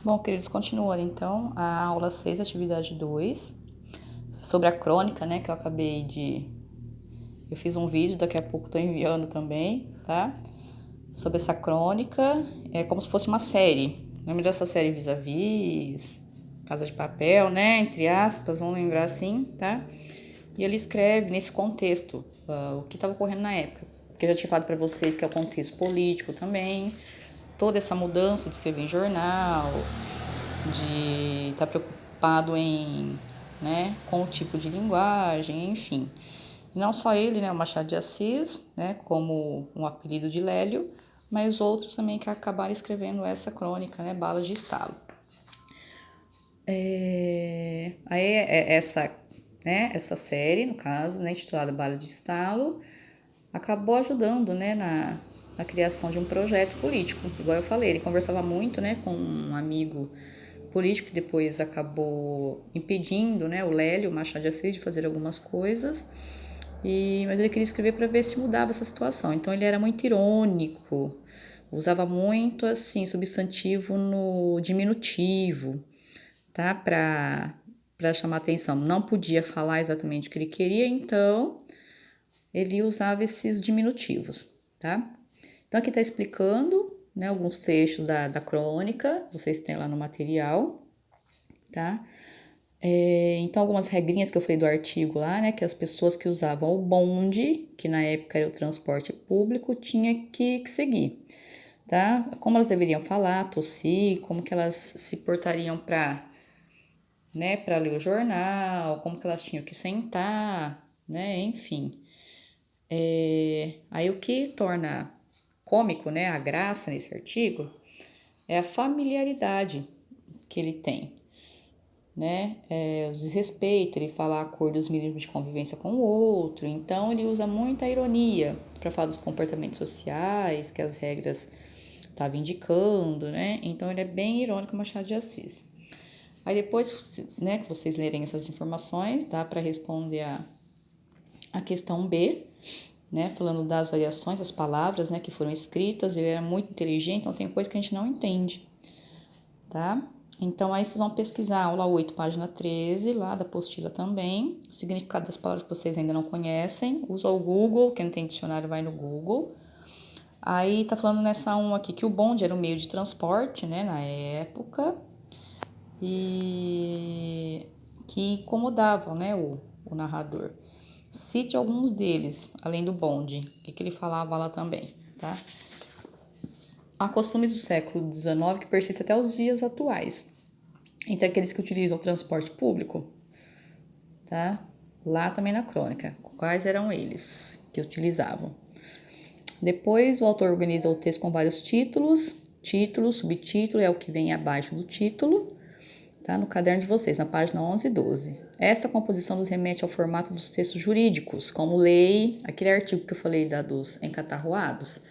Bom, queridos, continuando então a aula 6, atividade 2, sobre a crônica, né, que eu acabei de... Eu fiz um vídeo, daqui a pouco tô enviando também, tá? Sobre essa crônica, é como se fosse uma série. Lembra dessa série Vis-a-Vis, Casa de Papel, né, entre aspas, vamos lembrar assim, tá? E ele escreve nesse contexto, o que estava ocorrendo na época. Porque eu já tinha falado para vocês que é o contexto político também, toda essa mudança de escrever em jornal, de estar preocupado em, né, com o tipo de linguagem, enfim. E não só ele, né, o Machado de Assis, né, como um apelido de Lélio, mas outros também que acabaram escrevendo essa crônica, né, Balas de Estalo. Essa série, no caso, né, intitulada Bala de Estalo, acabou ajudando, né, na criação de um projeto político. Igual eu falei, ele conversava muito, né, com um amigo político que depois acabou impedindo, né, o Lélio, o Machado de Assis, de fazer algumas coisas. Mas ele queria escrever para ver se mudava essa situação. Então ele era muito irônico, usava muito assim substantivo no diminutivo, tá? Para chamar atenção. Não podia falar exatamente o que ele queria, então ele usava esses diminutivos, tá? Então aqui está explicando, né, alguns trechos da crônica, vocês têm lá no material, tá? Então algumas regrinhas que eu falei do artigo lá, né, que as pessoas que usavam o bonde, que na época era o transporte público, tinha que seguir, tá? Como elas deveriam falar, tossir, como que elas se portariam para, né, para ler o jornal, como que elas tinham que sentar, né, enfim. Aí o que torna cômico, né, a graça nesse artigo é a familiaridade que ele tem, né, o desrespeito, ele fala acordos mínimos de convivência com o outro, então ele usa muita ironia para falar dos comportamentos sociais que as regras estavam indicando, né, então ele é bem irônico, Machado de Assis. Aí depois, né, que vocês lerem essas informações, dá para responder a questão B, né, falando das variações, as palavras, né, que foram escritas. Ele era muito inteligente, então tem coisa que a gente não entende, tá? Então aí vocês vão pesquisar aula 8, página 13, lá da apostila também, o significado das palavras que vocês ainda não conhecem. Usa o Google, quem não tem dicionário vai no Google. Aí tá falando nessa 1 aqui que o bonde era um meio de transporte, né, na época, e que incomodavam, né, o narrador. Cite alguns deles, além do bonde, o que ele falava lá também, tá? Há costumes do século XIX que persistem até os dias atuais, entre aqueles que utilizam o transporte público, tá? Lá também na crônica, quais eram eles que utilizavam. Depois o autor organiza o texto com vários títulos, título, subtítulo é o que vem abaixo do título, tá? No caderno de vocês, na página 11 e 12. Esta composição nos remete ao formato dos textos jurídicos, como lei, aquele artigo que eu falei dos encatarroados,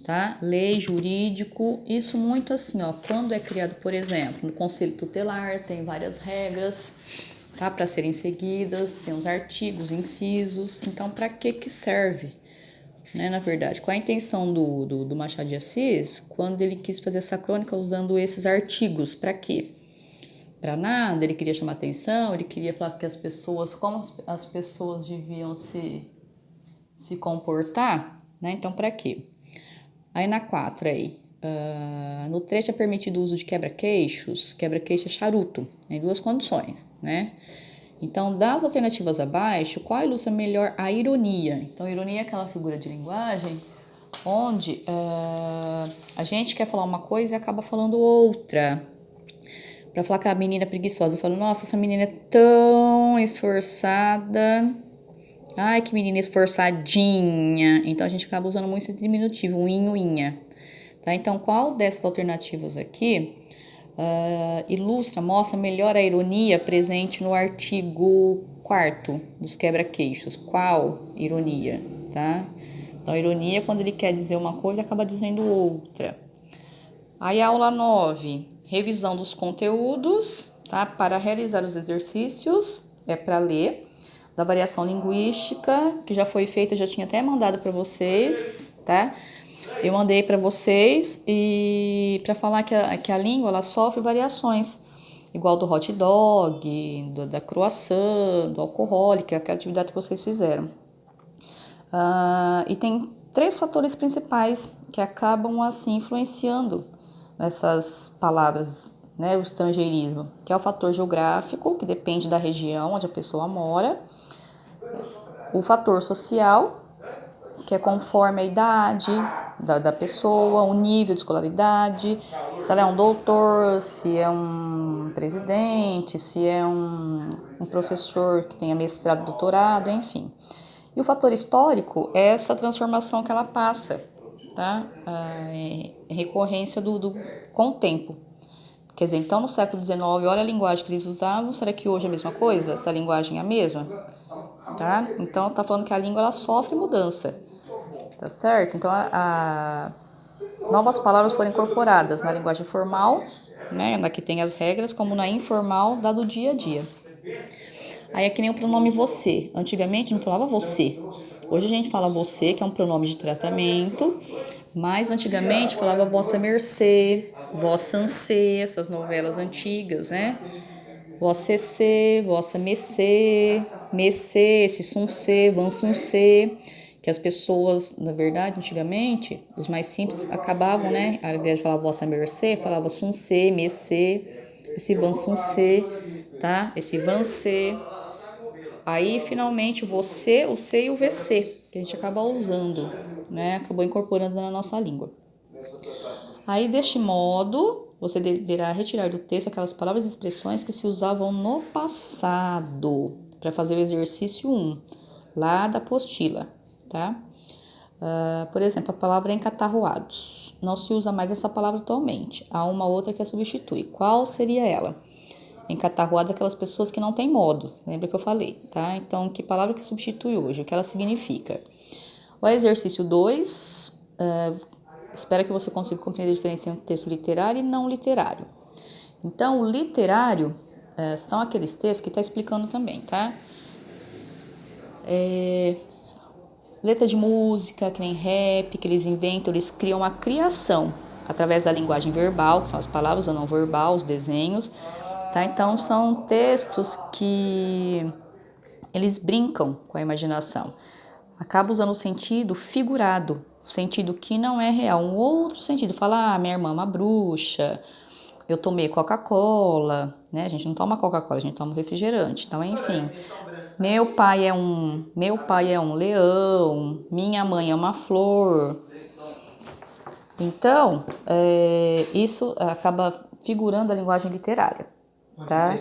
tá? Lei, jurídico, isso muito assim, ó, quando é criado, por exemplo, no conselho tutelar, tem várias regras, tá? Para serem seguidas, tem os artigos, incisos, então para que serve? Né, na verdade, qual a intenção do Machado de Assis quando ele quis fazer essa crônica usando esses artigos? Para quê? Para nada, ele queria chamar atenção, ele queria falar que as pessoas, como as pessoas deviam se comportar, né? Então, para quê? Aí na 4 aí, no trecho é permitido o uso de quebra-queixos é charuto, em 2 condições, né? Então, das alternativas abaixo, qual ilustra melhor a ironia? Então, ironia é aquela figura de linguagem onde a gente quer falar uma coisa e acaba falando outra. Pra falar que a menina é preguiçosa, eu falo, nossa, essa menina é tão esforçada. Ai, que menina esforçadinha. Então a gente acaba usando muito esse diminutivo, inha. Tá? Então, qual dessas alternativas aqui mostra melhor a ironia presente no artigo 4º dos quebra-queixos? Qual ironia? Tá? Então, ironia é quando ele quer dizer uma coisa e acaba dizendo outra. Aí, aula 9, revisão dos conteúdos, tá? Para realizar os exercícios, é para ler, da variação linguística, que já foi feita, já tinha até mandado para vocês, tá? Eu mandei para vocês e para falar que a língua ela sofre variações, igual do hot dog, da croissant, do alcoólico, aquela atividade que vocês fizeram. E tem 3 fatores principais que acabam assim influenciando nessas palavras, né, o estrangeirismo, que é o fator geográfico, que depende da região onde a pessoa mora, o fator social, que é conforme a idade da pessoa, o nível de escolaridade, se ela é um doutor, se é um presidente, se é um professor que tenha mestrado, doutorado, enfim. E o fator histórico é essa transformação que ela passa, tá? Em recorrência com o tempo. Quer dizer, então no século XIX, olha a linguagem que eles usavam, será que hoje é a mesma coisa? Essa linguagem é a mesma? Tá? Então tá falando que a língua ela sofre mudança, tá certo? Então novas palavras foram incorporadas na linguagem formal, né, na que tem as regras, como na informal da do dia a dia. Aí é que nem o pronome você. Antigamente não falava você. Hoje a gente fala você, que é um pronome de tratamento, mas antigamente falava vossa mercê, vossa ansê, essas novelas antigas, né? Vossa cê, vossa mecê, mecê, esse suncê, vansuncê, que as pessoas, na verdade, antigamente, os mais simples acabavam, né? Ao invés de falar vossa mercê, falava suncê, mecê, esse vansuncê, tá? Esse vancê. Aí, finalmente, o você, o C e o VC, que a gente acaba usando, né? Acabou incorporando na nossa língua. Aí, deste modo, você deverá retirar do texto aquelas palavras e expressões que se usavam no passado, para fazer o exercício 1, lá da apostila, tá? Por exemplo, a palavra encatarroados. Não se usa mais essa palavra atualmente. Há uma outra que a substitui. Qual seria ela? Encatarroado é aquelas pessoas que não têm modo. Lembra que eu falei, tá? Então, que palavra que substitui hoje? O que ela significa? O exercício 2, espero que você consiga compreender a diferença entre texto literário e não literário. Então, o literário são aqueles textos que está explicando também, tá? Letra de música, que nem rap, que eles inventam, eles criam uma criação através da linguagem verbal, que são as palavras ou não verbal, os desenhos, tá? Então, são textos que eles brincam com a imaginação. Acaba usando o sentido figurado, o sentido que não é real. Um outro sentido, fala, minha irmã é uma bruxa, eu tomei Coca-Cola, né? A gente não toma Coca-Cola, a gente toma refrigerante. Então, enfim, meu pai é um leão, minha mãe é uma flor. Então, isso acaba figurando a linguagem literária, tá?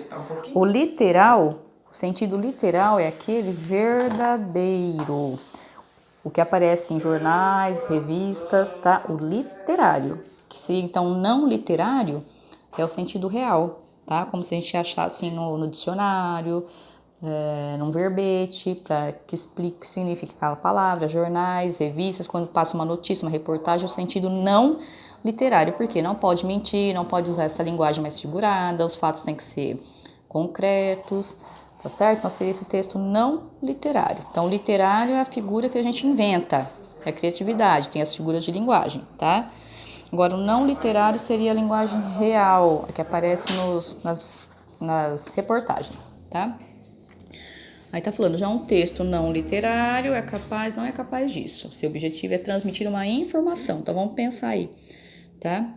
O literal, o sentido literal é aquele verdadeiro, o que aparece em jornais, revistas, tá? O literário, que seria então não literário, é o sentido real, tá? Como se a gente achasse no dicionário, num verbete, para que explique o que significa aquela palavra, jornais, revistas, quando passa uma notícia, uma reportagem, o sentido não literário, porque não pode mentir, não pode usar essa linguagem mais figurada, os fatos têm que ser concretos, tá certo? Então seria esse texto não literário. Então, literário é a figura que a gente inventa, é a criatividade, tem as figuras de linguagem, tá? Agora, o não literário seria a linguagem real, que aparece nas reportagens, tá? Aí tá falando, já um texto não literário não é capaz disso. Seu objetivo é transmitir uma informação. Então vamos pensar aí, tá?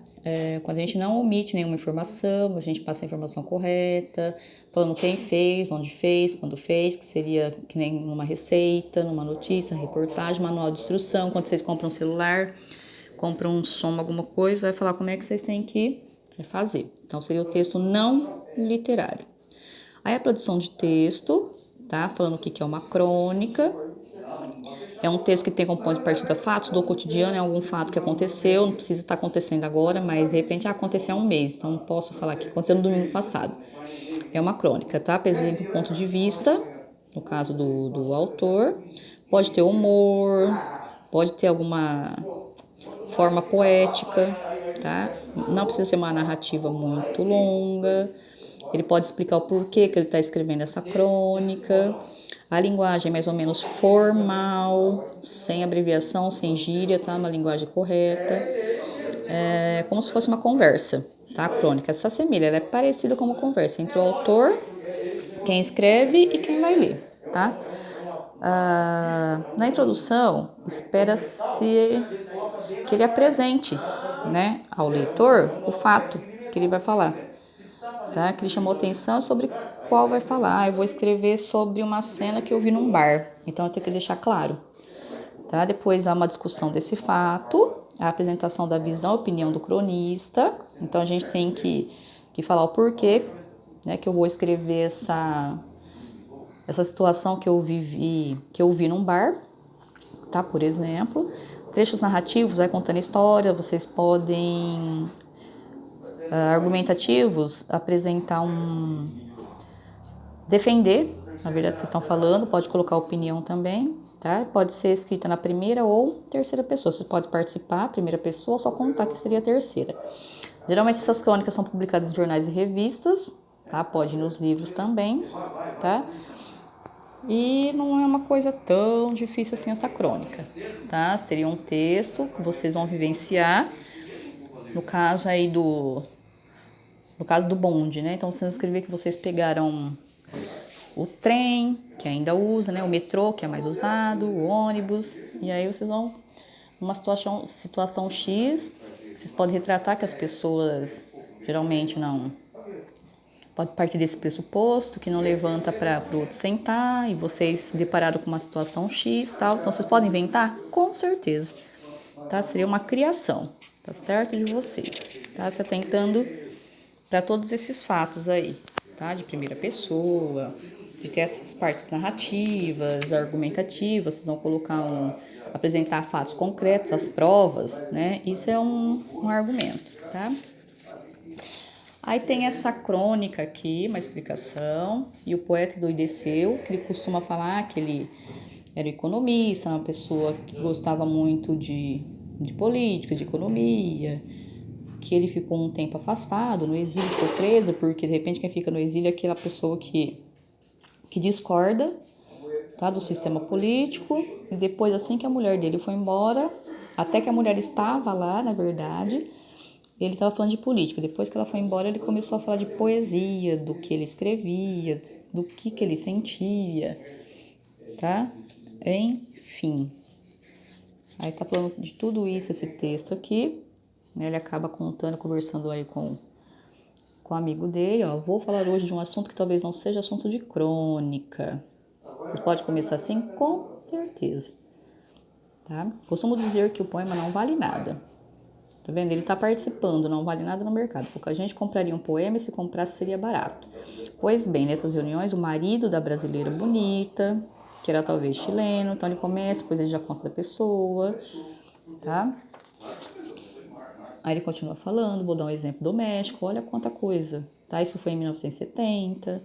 Quando a gente não omite nenhuma informação, a gente passa a informação correta, falando quem fez, onde fez, quando fez, que seria que nem numa receita, numa notícia, reportagem, manual de instrução. Quando vocês compram um celular, compram um som, alguma coisa, vai falar como é que vocês têm que fazer. Então seria o texto não literário. Aí a produção de texto, tá? Falando o que é uma crônica. É um texto que tem como ponto de partida fatos do cotidiano, é algum fato que aconteceu, não precisa estar acontecendo agora, mas de repente aconteceu há um mês, então não posso falar que aconteceu no domingo passado. É uma crônica, tá? Apresenta um ponto de vista, no caso do autor, pode ter humor, pode ter alguma forma poética, tá? Não precisa ser uma narrativa muito longa. Ele pode explicar o porquê que ele está escrevendo essa crônica. A linguagem é mais ou menos formal, sem abreviação, sem gíria, tá? Uma linguagem correta. É como se fosse uma conversa, tá? A crônica se assemelha, ela é parecida com uma conversa entre o autor, quem escreve e quem vai ler, tá? Na introdução, espera-se que ele apresente, né, ao leitor o fato que ele vai falar, tá? Que ele chamou atenção sobre qual vai falar. Eu vou escrever sobre uma cena que eu vi num bar, então eu tenho que deixar claro, tá? Depois há uma discussão desse fato, a apresentação da visão e opinião do cronista. Então a gente tem que falar o porquê, né, que eu vou escrever essa situação que eu vi num bar, tá? Por exemplo, trechos narrativos, vai contando história, vocês podem argumentativos, apresentar defender, na verdade, que vocês estão falando, pode colocar opinião também, tá? Pode ser escrita na primeira ou terceira pessoa. Você pode participar, primeira pessoa, só contar que seria a terceira. Geralmente essas crônicas são publicadas em jornais e revistas, tá? Pode ir nos livros também, tá? E não é uma coisa tão difícil assim essa crônica, tá? Seria um texto que vocês vão vivenciar, no caso aí no caso do bonde, né? Então vocês vão escrever que vocês pegaram o trem, que ainda usa, né? O metrô, que é mais usado, o ônibus, e aí vocês vão numa situação X, vocês podem retratar que as pessoas geralmente não pode partir desse pressuposto, que não levanta para o outro sentar, e vocês se depararam com uma situação X, tal. Então, vocês podem inventar? Com certeza, tá? Seria uma criação, tá certo? De vocês, tá? Você tentando para todos esses fatos aí, tá? De primeira pessoa, de ter essas partes narrativas, argumentativas, vocês vão colocar apresentar fatos concretos, as provas, né? Isso é um argumento, tá? Aí tem essa crônica aqui, uma explicação, e o poeta endoideceu, que ele costuma falar que ele era economista, uma pessoa que gostava muito de política, de economia, que ele ficou um tempo afastado, no exílio, ficou preso, porque de repente quem fica no exílio é aquela pessoa que discorda, tá, do sistema político, e depois assim que a mulher dele foi embora, até que a mulher estava lá, na verdade, ele estava falando de política. Depois que ela foi embora, ele começou a falar de poesia, do que ele escrevia, do que ele sentia, tá? Enfim. Aí tá falando de tudo isso, esse texto aqui, né? Ele acaba contando, conversando aí com o amigo dele, ó. Vou falar hoje de um assunto que talvez não seja assunto de crônica. Você pode começar assim? Com certeza, tá? Costumo dizer que o poema não vale nada. Tá vendo? Ele tá participando, não vale nada no mercado. Pouca gente compraria um poema e se comprasse seria barato. Pois bem, nessas reuniões, o marido da brasileira bonita, que era talvez chileno, então ele começa, depois ele já conta da pessoa, tá? Aí ele continua falando, vou dar um exemplo doméstico, olha quanta coisa, tá? Isso foi em 1970.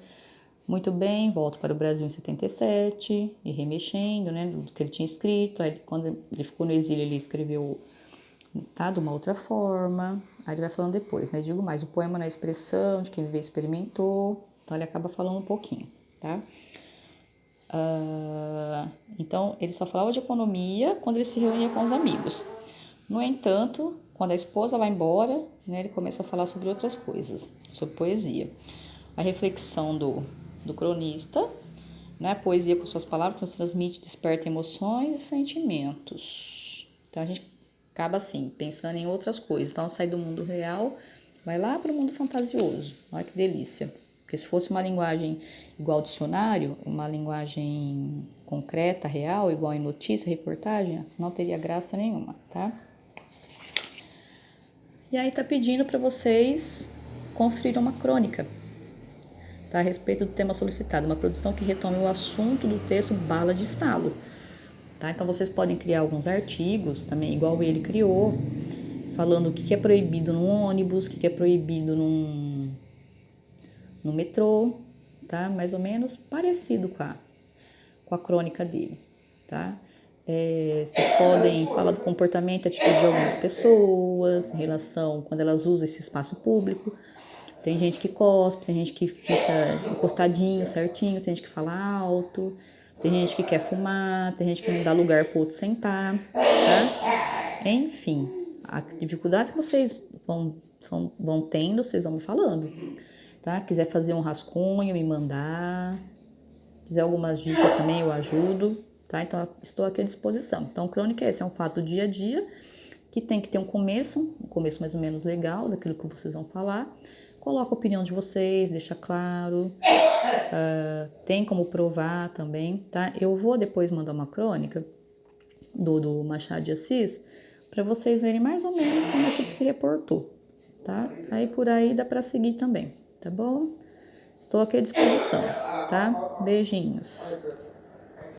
Muito bem, volto para o Brasil em 77, e remexendo, né, do que ele tinha escrito. Aí quando ele ficou no exílio, ele escreveu, tá, de uma outra forma. Aí ele vai falando depois, né? Digo mais, o poema na expressão de quem viveu e experimentou. Então ele acaba falando um pouquinho, tá? Então ele só falava de economia quando ele se reunia com os amigos. No entanto, quando a esposa vai embora, né, ele começa a falar sobre outras coisas, sobre poesia. A reflexão do cronista, né? A poesia com suas palavras nos transmite, desperta emoções e sentimentos. Então a gente acaba assim, pensando em outras coisas. Então sai do mundo real, vai lá para o mundo fantasioso. Olha que delícia. Porque se fosse uma linguagem igual ao dicionário, uma linguagem concreta, real, igual em notícia, reportagem, não teria graça nenhuma, tá? E aí tá pedindo para vocês construir uma crônica, tá? A respeito do tema solicitado, uma produção que retome o assunto do texto bala de estalo, tá? Então vocês podem criar alguns artigos também, igual ele criou, falando o que é proibido num ônibus, o que é proibido no metrô, tá? Mais ou menos parecido com a crônica dele, tá? Vocês podem falar do comportamento e atitude de algumas pessoas em relação quando elas usam esse espaço público. Tem gente que cospe, tem gente que fica encostadinho, certinho, tem gente que fala alto, tem gente que quer fumar, tem gente que não dá lugar para o outro sentar, tá? Enfim, a dificuldade que vocês vão tendo, vocês vão me falando, tá? Quiser fazer um rascunho, me mandar, quiser algumas dicas também, eu ajudo, tá? Então, estou aqui à disposição. Então, crônica é esse, é um fato do dia a dia, que tem que ter um começo mais ou menos legal daquilo que vocês vão falar. Coloca a opinião de vocês, deixa claro, tem como provar também, tá? Eu vou depois mandar uma crônica do Machado de Assis para vocês verem mais ou menos como é que ele se reportou, tá? Aí por aí dá para seguir também, tá bom? Estou aqui à disposição, tá? Beijinhos.